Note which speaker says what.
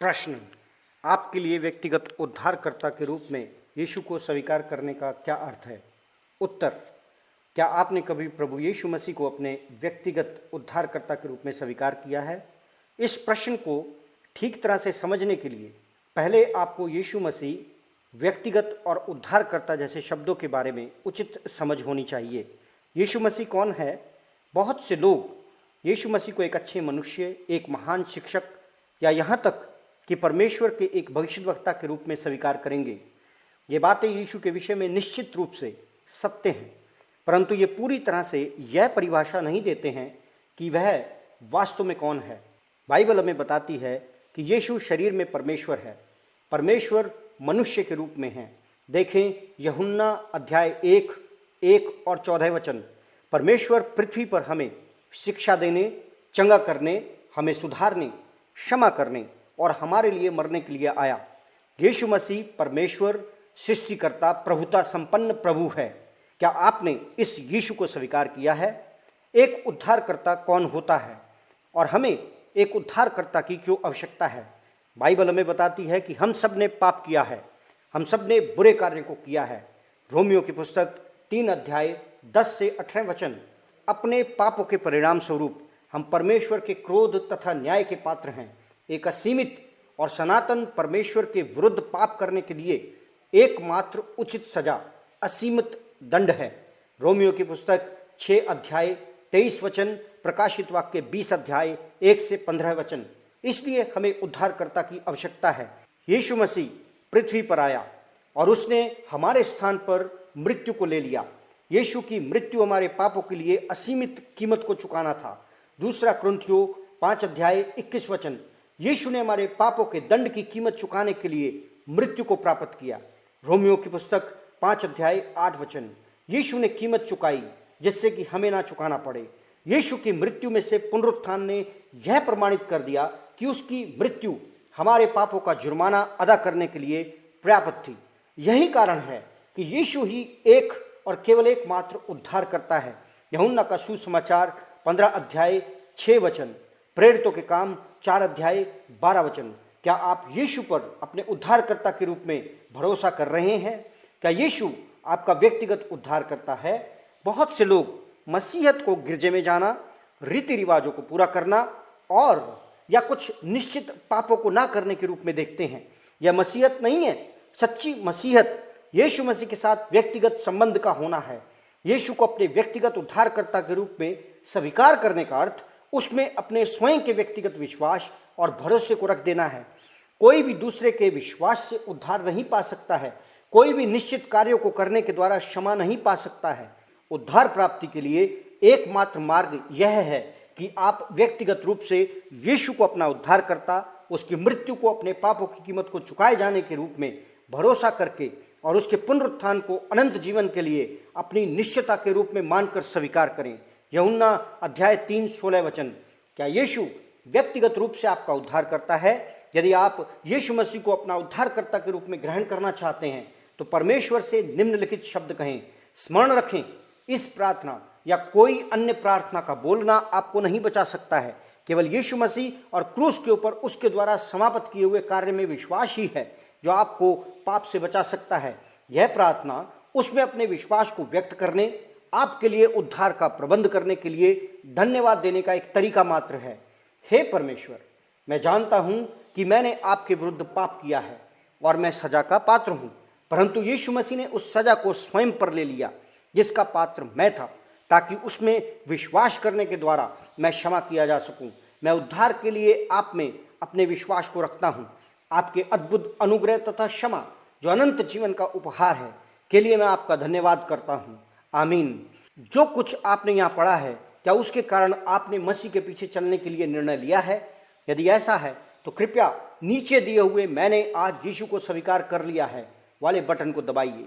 Speaker 1: प्रश्न, आपके लिए व्यक्तिगत उद्धारकर्ता के रूप में यीशु को स्वीकार करने का क्या अर्थ है? उत्तर, क्या आपने कभी प्रभु यीशु मसीह को अपने व्यक्तिगत उद्धारकर्ता के रूप में स्वीकार किया है? इस प्रश्न को ठीक तरह से समझने के लिए पहले आपको यीशु मसीह व्यक्तिगत और उद्धारकर्ता जैसे शब्दों के बारे में उचित समझ होनी चाहिए। यीशु मसीह कौन है? बहुत से लोग यीशु मसीह को एक अच्छे मनुष्य, एक महान शिक्षक या यहाँ तक कि परमेश्वर के एक भविष्यद्वक्ता के रूप में स्वीकार करेंगे। ये बातें यीशु के विषय में निश्चित रूप से सत्य हैं, परंतु ये पूरी तरह से यह परिभाषा नहीं देते हैं कि वह वास्तव में कौन है। बाइबल हमें बताती है कि यीशु शरीर में परमेश्वर है, परमेश्वर मनुष्य के रूप में है। देखें यूहन्ना अध्याय 1 और 14 वचन। परमेश्वर पृथ्वी पर हमें शिक्षा देने, चंगा करने, हमें सुधारने, क्षमा करने और हमारे लिए मरने के लिए आया। यीशु मसीह परमेश्वर, सृष्टिकर्ता, प्रभुता संपन्न प्रभु है। क्या आपने इस यीशु को स्वीकार किया है? एक उद्धारकर्ता कौन होता है और हमें एक उद्धारकर्ता की क्यों आवश्यकता है? बाइबल हमें बताती है कि हम सब ने पाप किया है, हम सब ने बुरे कार्य को किया है। रोमियो की पुस्तक 3 अध्याय 10 से 18 वचन। अपने पापों के परिणाम स्वरूप हम परमेश्वर के क्रोध तथा न्याय के पात्र हैं। एक असीमित और सनातन परमेश्वर के विरुद्ध पाप करने के लिए एकमात्र उचित सजा असीमित दंड है। रोमियो की पुस्तक 6 अध्याय 23 वचन, प्रकाशित वाक्य 20 अध्याय 1 से 15 वचन। इसलिए हमें उद्धारकर्ता की आवश्यकता है। यीशु मसीह पृथ्वी पर आया और उसने हमारे स्थान पर मृत्यु को ले लिया। यीशु की मृत्यु हमारे पापों के लिए असीमित कीमत को चुकाना था। दूसरा कुरिन्थियों 5 अध्याय 21 वचन। यीशु ने हमारे पापों के दंड की कीमत चुकाने के लिए मृत्यु को प्राप्त किया। रोमियो की पुस्तक 5 अध्याय 8 वचन। यीशु ने कीमत चुकाई जिससे कि हमें ना चुकाना पड़े। यीशु की मृत्यु में से पुनरुत्थान ने यह प्रमाणित कर दिया कि उसकी मृत्यु हमारे पापों का जुर्माना अदा करने के लिए पर्याप्त थी। यही कारण है कि यीशु ही एक और केवल एकमात्र उद्धार करता है। यूहन्ना का सुसमाचार 15 अध्याय 6 वचन, प्रेरितों के काम 4 अध्याय 12 वचन। क्या आप यीशु पर अपने उद्धारकर्ता के रूप में भरोसा कर रहे हैं? क्या यीशु आपका व्यक्तिगत उद्धार करता है? बहुत से लोग मसीहत को गिरजे में जाना, रीति रिवाजों को पूरा करना और या कुछ निश्चित पापों को ना करने के रूप में देखते हैं। यह मसीहत नहीं है। सच्ची मसीहत यीशु मसीह के साथ व्यक्तिगत संबंध का होना है। यीशु को अपने व्यक्तिगत उद्धारकर्ता के रूप में स्वीकार करने का अर्थ उसमें अपने स्वयं के व्यक्तिगत विश्वास और भरोसे को रख देना है। कोई भी दूसरे के विश्वास से उद्धार नहीं पा सकता है। कोई भी निश्चित कार्यों को करने के द्वारा क्षमा नहीं पा सकता है। उद्धार प्राप्ति के लिए एकमात्र मार्ग यह है कि आप व्यक्तिगत रूप से यीशु को अपना उद्धारकर्ता, उसकी मृत्यु को अपने पापों की कीमत को चुकाए जाने के रूप में भरोसा करके और उसके पुनरुत्थान को अनंत जीवन के लिए अपनी निश्चयता के रूप में मानकर स्वीकार करें। यूहन्ना अध्याय 3 16 वचन। क्या यीशु व्यक्तिगत रूप से आपका उद्धार करता है? यदि आप यीशु मसीह को अपना उद्धारकर्ता के रूप में ग्रहण करना चाहते हैं तो परमेश्वर से निम्नलिखित शब्द कहें। स्मरण रखें, इस प्रार्थना या कोई अन्य प्रार्थना का बोलना आपको नहीं बचा सकता है। केवल यीशु मसीह और क्रूस के ऊपर उसके द्वारा समाप्त किए हुए कार्य में विश्वास ही है जो आपको पाप से बचा सकता है। यह प्रार्थना उसमें अपने विश्वास को व्यक्त करने, आपके लिए उद्धार का प्रबंध करने के लिए धन्यवाद देने का एक तरीका मात्र है। हे परमेश्वर, मैं जानता हूं कि मैंने आपके विरुद्ध पाप किया है और मैं सजा का पात्र हूं, परंतु यीशु मसीह ने उस सजा को स्वयं पर ले लिया जिसका पात्र मैं था, ताकि उसमें विश्वास करने के द्वारा मैं क्षमा किया जा सकूं। मैं उद्धार के लिए आप में अपने विश्वास को रखता हूं। आपके अद्भुत अनुग्रह तथा क्षमा जो अनंत जीवन का उपहार है के लिए मैं आपका धन्यवाद करता हूं। आमीन। जो कुछ आपने यहाँ पढ़ा है, क्या उसके कारण आपने मसीह के पीछे चलने के लिए निर्णय लिया है? यदि ऐसा है तो कृपया नीचे दिए हुए मैंने आज यीशु को स्वीकार कर लिया है वाले बटन को दबाइए।